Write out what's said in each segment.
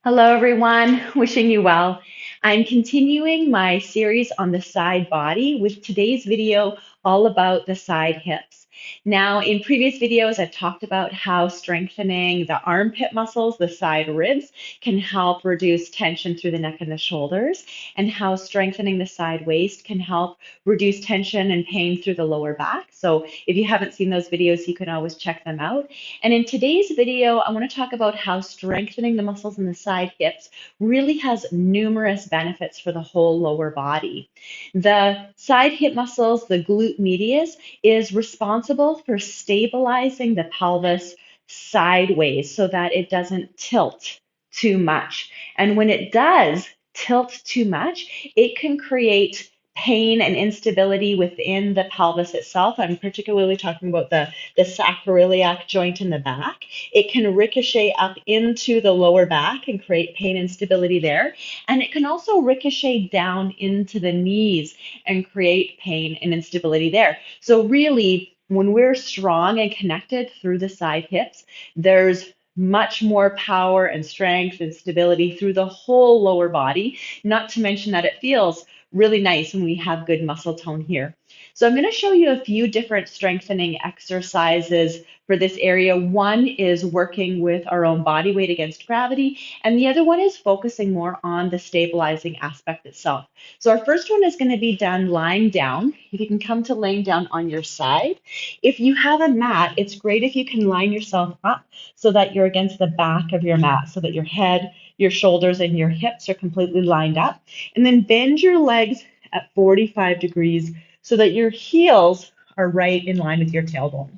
Hello, everyone. Wishing you well. I'm continuing my series on the side body with today's video all about the side hips. Now, in previous videos, I've talked about how strengthening the armpit muscles, the side ribs, can help reduce tension through the neck and the shoulders, and how strengthening the side waist can help reduce tension and pain through the lower back. So if you haven't seen those videos, you can always check them out. And in today's video, I want to talk about how strengthening the muscles in the side hips really has numerous benefits for the whole lower body. The side hip muscles, the glute medius, is responsible for stabilizing the pelvis sideways so that it doesn't tilt too much. And when it does tilt too much, it can create pain and instability within the pelvis itself. I'm particularly talking about the sacroiliac joint in the back. It can ricochet up into the lower back and create pain and instability there. And it can also ricochet down into the knees and create pain and instability there. So really, when we're strong and connected through the side hips, there's much more power and strength and stability through the whole lower body, not to mention that it feels really nice when we have good muscle tone here. So I'm going to show you a few different strengthening exercises for this area. One is working with our own body weight against gravity, and the other one is focusing more on the stabilizing aspect itself. So our first one is going to be done lying down. If you can come to laying down on your side. If you have a mat, it's great if you can line yourself up so that you're against the back of your mat, so that your head, your shoulders, and your hips are completely lined up. And then bend your legs at 45 degrees so that your heels are right in line with your tailbone.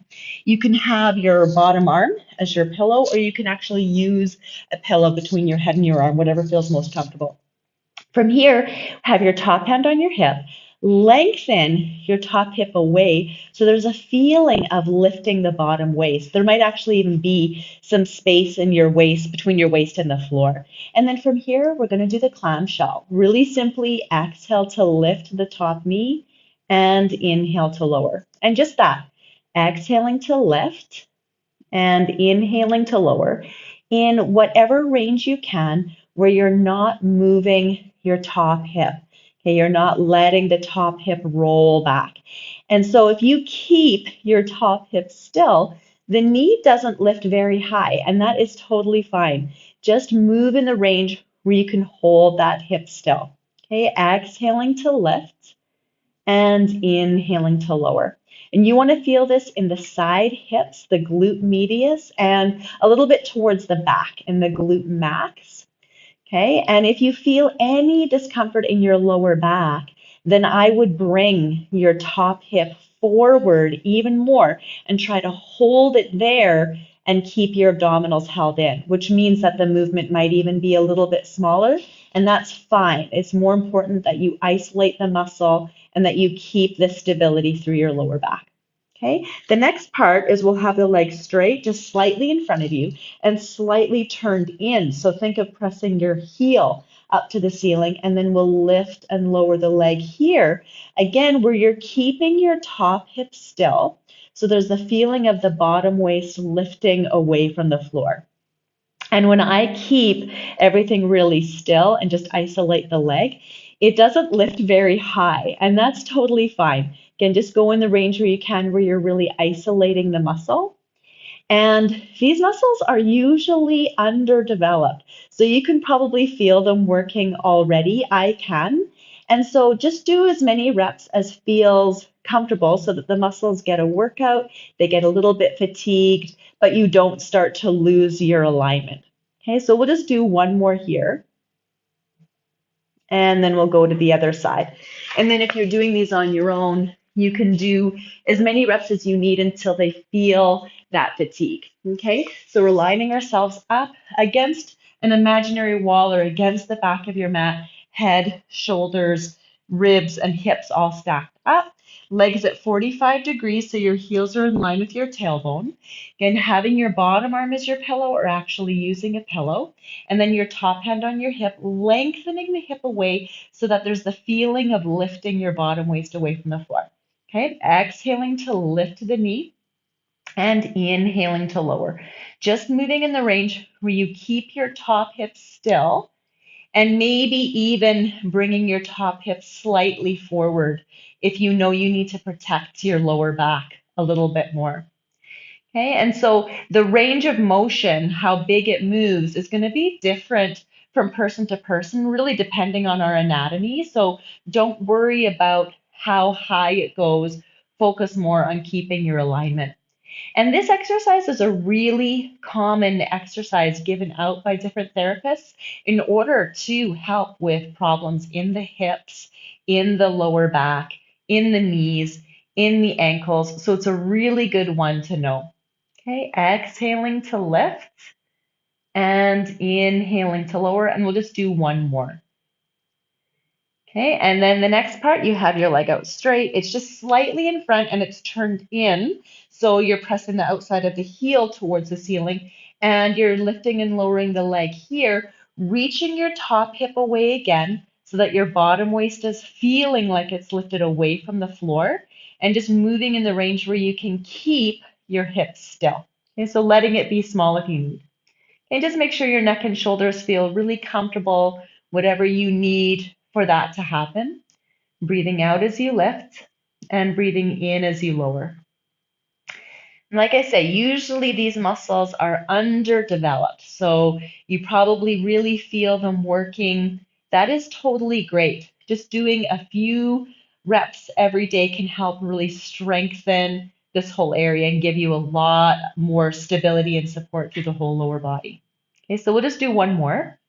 You can have your bottom arm as your pillow, or you can actually use a pillow between your head and your arm, whatever feels most comfortable. From here, have your top hand on your hip. Lengthen your top hip away so there's a feeling of lifting the bottom waist. There might actually even be some space in your waist, between your waist and the floor. And then from here, we're going to do the clamshell. Really simply exhale to lift the top knee and inhale to lower. And just that, exhaling to lift and inhaling to lower in whatever range you can where you're not moving your top hip. Okay, you're not letting the top hip roll back. And so if you keep your top hip still, the knee doesn't lift very high, and that is totally fine. Just move in the range where you can hold that hip still. Okay, exhaling to lift and inhaling to lower. And you want to feel this in the side hips, the glute medius, and a little bit towards the back in the glute max. Okay, and if you feel any discomfort in your lower back, then I would bring your top hip forward even more and try to hold it there and keep your abdominals held in, which means that the movement might even be a little bit smaller, and that's fine. It's more important that you isolate the muscle and that you keep the stability through your lower back. Okay, the next part is we'll have the legs straight, just slightly in front of you and slightly turned in. So think of pressing your heel up to the ceiling, and then we'll lift and lower the leg here. Again, where you're keeping your top hip still. So there's the feeling of the bottom waist lifting away from the floor. And when I keep everything really still and just isolate the leg, it doesn't lift very high, and that's totally fine. Again, just go in the range where you can, where you're really isolating the muscle. And these muscles are usually underdeveloped. So you can probably feel them working already. I can. And so just do as many reps as feels comfortable so that the muscles get a workout, they get a little bit fatigued, but you don't start to lose your alignment. Okay, so we'll just do one more here. And then we'll go to the other side. And then if you're doing these on your own, you can do as many reps as you need until they feel that fatigue. Okay, so we're lining ourselves up against an imaginary wall or against the back of your mat, head, shoulders, ribs, and hips all stacked up. Legs at 45 degrees so your heels are in line with your tailbone. Again, having your bottom arm as your pillow or actually using a pillow. And then your top hand on your hip, lengthening the hip away so that there's the feeling of lifting your bottom waist away from the floor. Okay, exhaling to lift the knee and inhaling to lower. Just moving in the range where you keep your top hip still and maybe even bringing your top hip slightly forward if you know you need to protect your lower back a little bit more. Okay, and so the range of motion, how big it moves, is going to be different from person to person, really depending on our anatomy. So don't worry about how high it goes. Focus more on keeping your alignment. And this exercise is a really common exercise given out by different therapists in order to help with problems in the hips, in the lower back, in the knees, in the ankles. So it's a really good one to know. Okay, exhaling to lift and inhaling to lower, and we'll just do one more. Okay, and then the next part, you have your leg out straight. It's just slightly in front and it's turned in. So you're pressing the outside of the heel towards the ceiling and you're lifting and lowering the leg here, reaching your top hip away again so that your bottom waist is feeling like it's lifted away from the floor and just moving in the range where you can keep your hips still. Okay, so letting it be small if you need. And just make sure your neck and shoulders feel really comfortable, whatever you need for that to happen. Breathing out as you lift and breathing in as you lower. And like I say, usually these muscles are underdeveloped, so you probably really feel them working. That is totally great. Just doing a few reps every day can help really strengthen this whole area and give you a lot more stability and support through the whole lower body. Okay, so we'll just do one more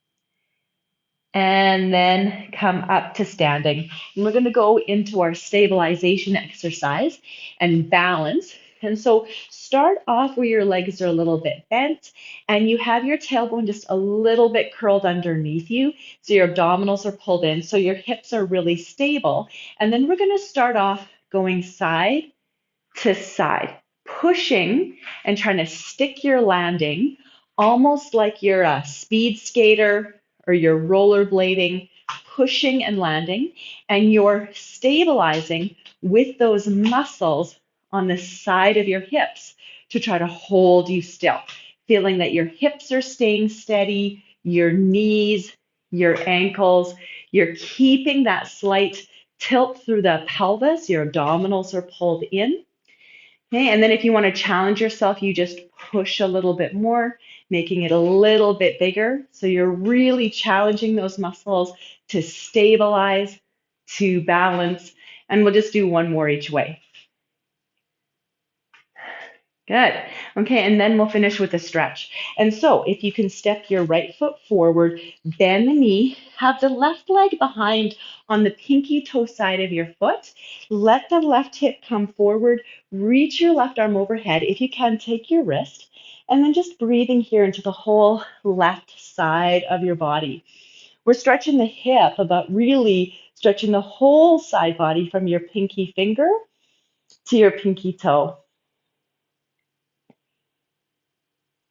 and then come up to standing. And we're going to go into our stabilization exercise and balance. And so start off where your legs are a little bit bent and you have your tailbone just a little bit curled underneath you. So your abdominals are pulled in, so your hips are really stable. And then we're going to start off going side to side, pushing and trying to stick your landing almost like you're a speed skater or you're rollerblading, pushing and landing, and you're stabilizing with those muscles on the side of your hips to try to hold you still, feeling that your hips are staying steady, your knees, your ankles, you're keeping that slight tilt through the pelvis, your abdominals are pulled in. Okay, and then if you want to challenge yourself, you just push a little bit more, making it a little bit bigger. So you're really challenging those muscles to stabilize, to balance, and we'll just do one more each way. Good. Okay, and then we'll finish with a stretch. And so if you can step your right foot forward, bend the knee, have the left leg behind on the pinky toe side of your foot. Let the left hip come forward, reach your left arm overhead. If you can, take your wrist, and then just breathing here into the whole left side of your body. We're stretching the hip, but really stretching the whole side body from your pinky finger to your pinky toe.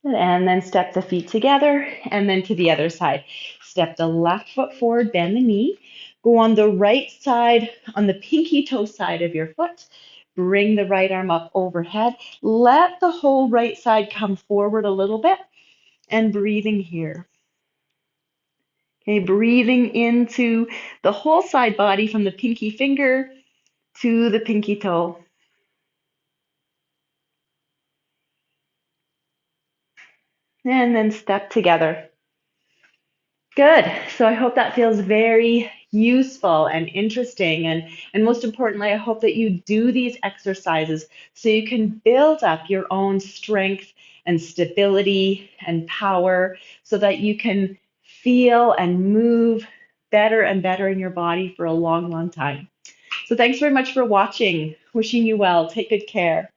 And then step the feet together and then to the other side. Step the left foot forward, bend the knee. Go on the right side, on the pinky toe side of your foot. Bring the right arm up overhead. Let the whole right side come forward a little bit and breathing here. Okay, breathing into the whole side body from the pinky finger to the pinky toe. And then step together. Good. So I hope that feels very useful and interesting. And most importantly, I hope that you do these exercises so you can build up your own strength and stability and power so that you can feel and move better and better in your body for a long, long time. So thanks very much for watching. Wishing you well. Take good care.